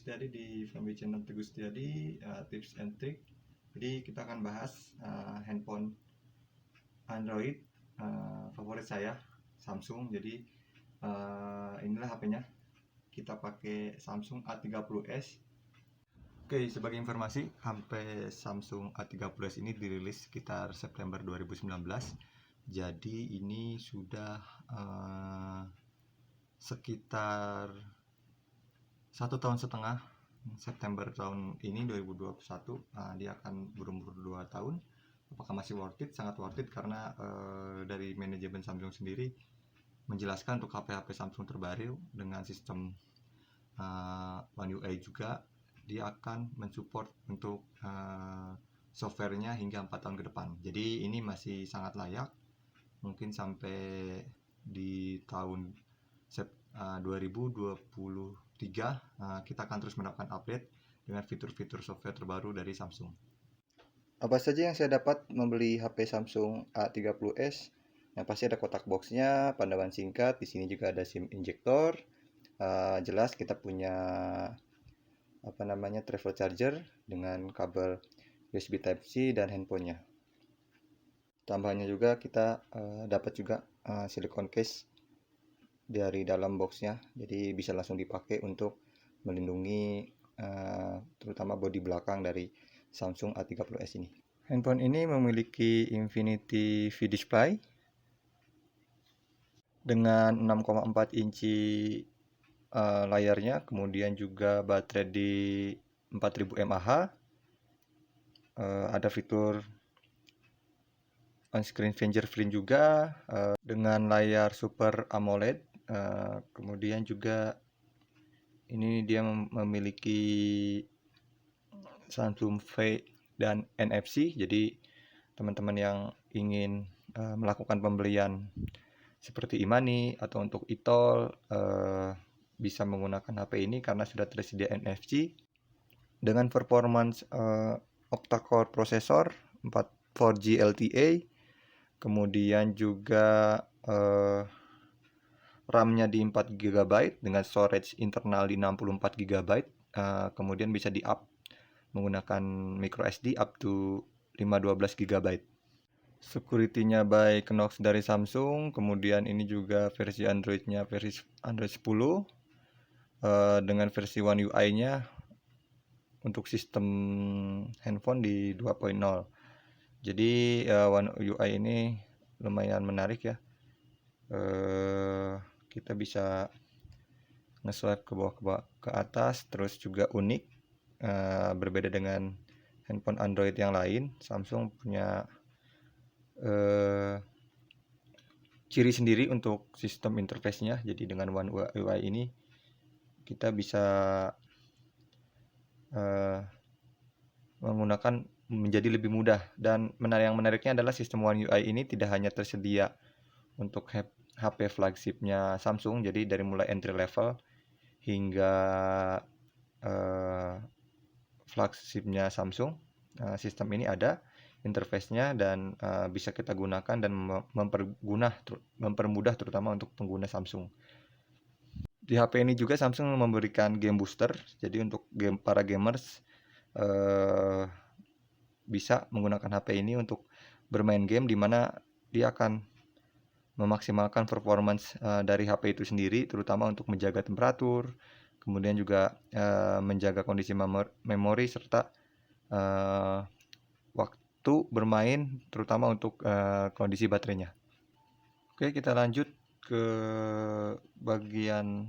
Setiadi di family channel Teguh Setiadi, tips and trick. Jadi kita akan bahas handphone Android favorit saya, Samsung. Jadi inilah HP-nya. Kita pakai Samsung A30s. Oke, sebagai informasi, HP Samsung A30s ini dirilis sekitar September 2019. Jadi ini sudah sekitar 1,5 tahun, September tahun ini 2021, dia akan berumur 2 tahun. Apakah masih worth it? Sangat worth it, karena dari manajemen Samsung sendiri menjelaskan untuk HP-HP Samsung terbaru dengan sistem One UI juga, dia akan mensupport untuk softwarenya hingga 4 tahun ke depan. Jadi ini masih sangat layak, mungkin sampai di tahun 2023 kita akan terus mendapatkan update dengan fitur-fitur software terbaru dari Samsung. Apa saja yang saya dapat membeli HP Samsung A30s? Yang pasti ada kotak boxnya, panduan singkat, di sini juga ada SIM injektor. Jelas kita punya travel charger dengan kabel USB Type-C dan handphonenya. Tambahannya juga kita dapat juga silicone case dari dalam boxnya, jadi bisa langsung dipakai untuk melindungi terutama bodi belakang dari Samsung A30s ini. Handphone ini memiliki Infinity V Display dengan 6,4 inci layarnya, kemudian juga baterai di 4000 mAh. Ada fitur on-screen fingerprint juga dengan layar Super AMOLED. Kemudian juga ini dia memiliki Samsung Pay dan NFC. Jadi teman-teman yang ingin melakukan pembelian seperti e-money atau untuk e-tol bisa menggunakan HP ini karena sudah tersedia NFC dengan performance octa-core processor 4G LTE, kemudian juga RAM-nya di 4 GB dengan storage internal di 64 GB. Kemudian bisa di-up menggunakan microSD up to 512 GB. Security-nya by Knox dari Samsung. Kemudian ini juga versi Android-nya versi Android 10 dengan versi One UI-nya untuk sistem handphone di 2.0. Jadi One UI ini lumayan menarik ya. Kita bisa nge-swipe ke bawah ke atas, terus juga unik, berbeda dengan handphone Android yang lain. Samsung punya ciri sendiri untuk sistem interface-nya. Jadi dengan One UI ini kita bisa menggunakan menjadi lebih mudah. Dan yang menariknya adalah sistem One UI ini tidak hanya tersedia untuk HP flagshipnya Samsung, jadi dari mulai entry level hingga flagshipnya Samsung, sistem ini ada interface-nya dan bisa kita gunakan dan mempermudah terutama untuk pengguna Samsung. Di HP ini juga Samsung memberikan game booster, jadi untuk para gamers bisa menggunakan HP ini untuk bermain game, di mana dia akan memaksimalkan performance dari HP itu sendiri, terutama untuk menjaga temperatur, kemudian juga menjaga kondisi memori serta waktu bermain, terutama untuk kondisi baterainya. Oke, kita lanjut ke bagian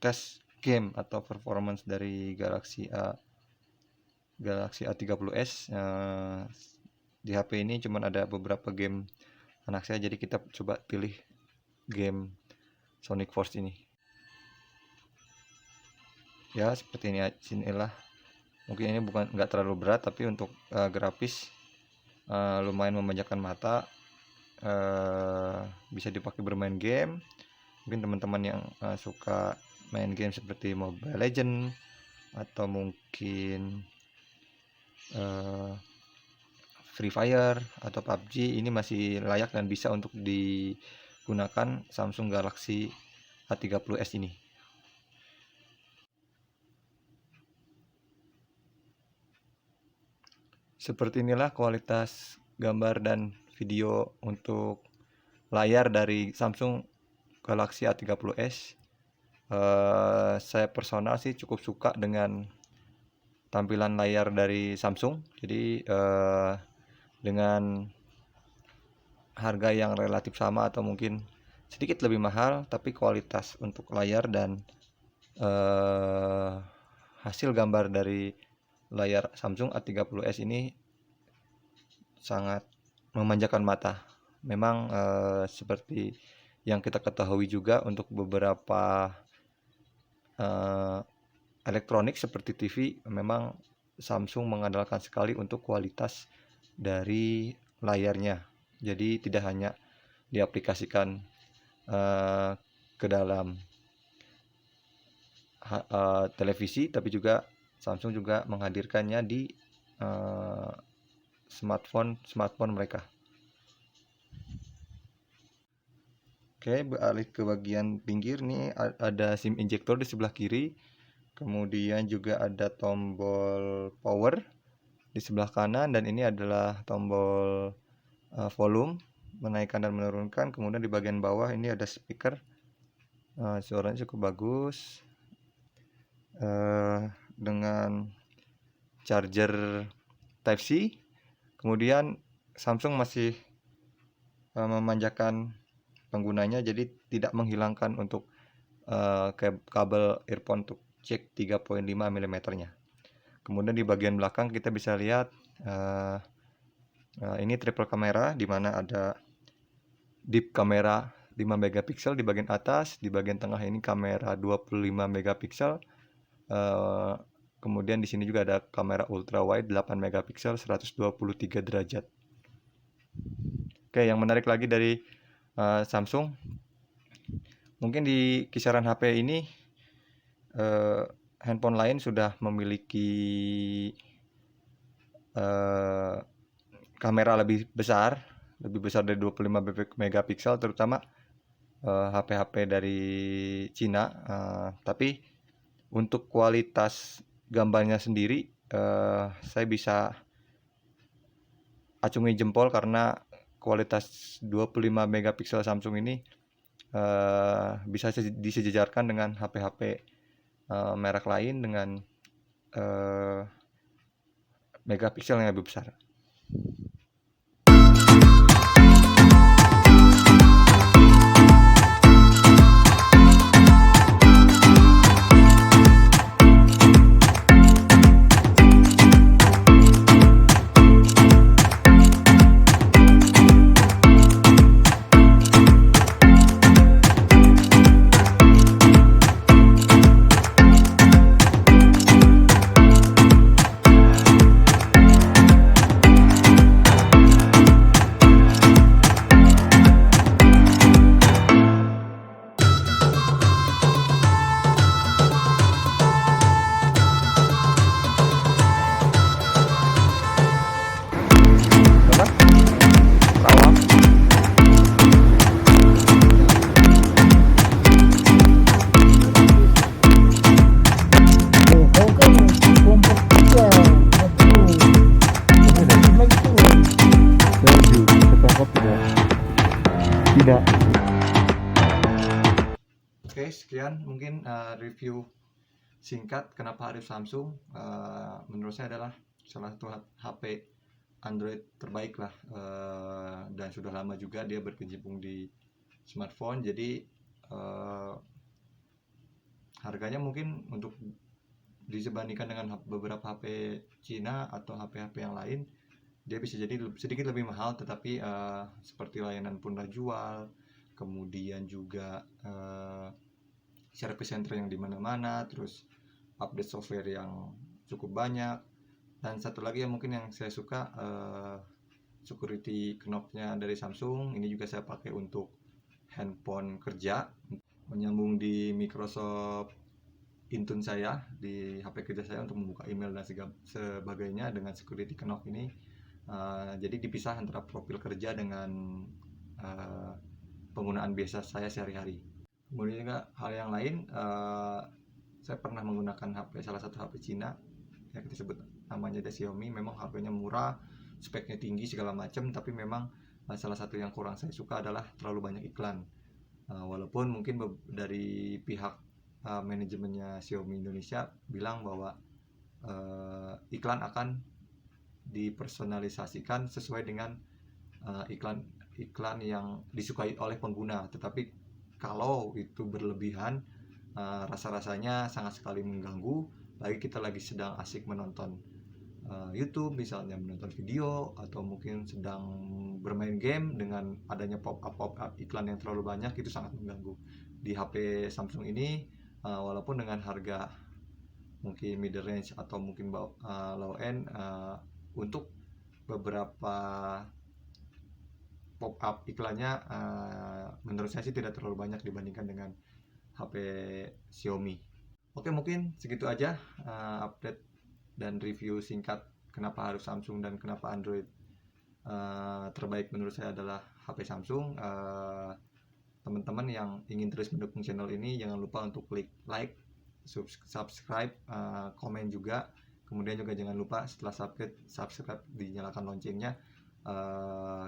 tes game atau performance dari Galaxy A30s. Di HP ini cuma ada beberapa game anak saya, jadi kita coba pilih game Sonic Force ini. Ya seperti ini, inilah. Mungkin ini nggak terlalu berat, tapi untuk grafis lumayan memanjakan mata. Bisa dipakai bermain game. Mungkin teman-teman yang suka main game seperti Mobile Legends atau mungkin Free Fire atau PUBG, ini masih layak dan bisa untuk digunakan Samsung Galaxy A30s ini. Seperti inilah kualitas gambar dan video untuk layar dari Samsung Galaxy A30s. Saya personal sih cukup suka dengan tampilan layar dari Samsung. Jadi dengan harga yang relatif sama atau mungkin sedikit lebih mahal, tapi kualitas untuk layar dan hasil gambar dari layar Samsung A30s ini sangat memanjakan mata. Memang seperti yang kita ketahui juga, untuk beberapa elektronik seperti TV, memang Samsung mengandalkan sekali untuk kualitas dari layarnya. Jadi tidak hanya diaplikasikan ke dalam televisi, tapi juga Samsung juga menghadirkannya di smartphone mereka. Oke, beralih ke bagian pinggir nih, ada SIM injektor di sebelah kiri. Kemudian juga ada tombol power di sebelah kanan, dan ini adalah tombol volume, menaikkan dan menurunkan. Kemudian di bagian bawah ini ada speaker, suaranya cukup bagus, dengan charger Type C. Kemudian Samsung masih memanjakan penggunanya, jadi tidak menghilangkan untuk kabel earphone untuk jack 3.5 mm nya. Kemudian di bagian belakang kita bisa lihat ini triple kamera, di mana ada deep kamera 5 megapiksel di bagian atas, di bagian tengah ini kamera 25 megapiksel. Kemudian di sini juga ada kamera ultra wide 8 megapiksel 123 derajat. Oke, yang menarik lagi dari Samsung, mungkin di kisaran HP ini handphone lain sudah memiliki kamera lebih besar dari 25 megapiksel, terutama HP-HP dari Cina. Tapi untuk kualitas gambarnya sendiri, saya bisa acungi jempol karena kualitas 25 megapiksel Samsung ini bisa disejajarkan dengan HP-HP merek lain dengan megapiksel yang lebih besar. Tidak. Oke, sekian mungkin review singkat kenapa harus Samsung. Menurut saya adalah salah satu HP Android terbaik lah, dan sudah lama juga dia berkecimpung di smartphone. Jadi harganya mungkin untuk disebandingkan dengan beberapa HP Cina atau HP-HP yang lain, dia bisa jadi sedikit lebih mahal, tetapi seperti layanan pundah jual, kemudian juga service center yang dimana-mana, terus update software yang cukup banyak, dan satu lagi yang mungkin yang saya suka, security knob-nya dari Samsung. Ini juga saya pakai untuk handphone kerja, menyambung di Microsoft Intune saya di HP kerja saya untuk membuka email dan sebagainya dengan security knob ini. Jadi dipisah antara profil kerja dengan penggunaan biasa saya sehari-hari. Kemudian juga hal yang lain, saya pernah menggunakan salah satu HP Cina yang disebut namanya ada Xiaomi, memang harganya murah, speknya tinggi segala macam, tapi memang salah satu yang kurang saya suka adalah terlalu banyak iklan. Walaupun mungkin dari pihak manajemennya Xiaomi Indonesia bilang bahwa iklan akan dipersonalisasikan sesuai dengan iklan yang disukai oleh pengguna, tetapi kalau itu berlebihan, rasa-rasanya sangat sekali mengganggu. Lagi kita lagi sedang asik menonton YouTube, misalnya menonton video, atau mungkin sedang bermain game, dengan adanya pop up iklan yang terlalu banyak itu sangat mengganggu. Di HP Samsung ini, walaupun dengan harga mungkin mid range atau mungkin low end, untuk beberapa pop up iklannya menurut saya sih tidak terlalu banyak dibandingkan dengan HP Xiaomi. Oke, mungkin segitu aja update dan review singkat kenapa harus Samsung dan kenapa Android terbaik menurut saya adalah HP Samsung. Teman-teman yang ingin terus mendukung channel ini, jangan lupa untuk klik like, subscribe, komen juga. Kemudian juga jangan lupa setelah subscribe dinyalakan loncengnya.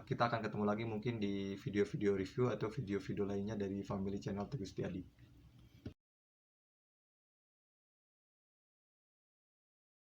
Kita akan ketemu lagi mungkin di video-video review atau video-video lainnya dari Family Channel Teguh Setiadi.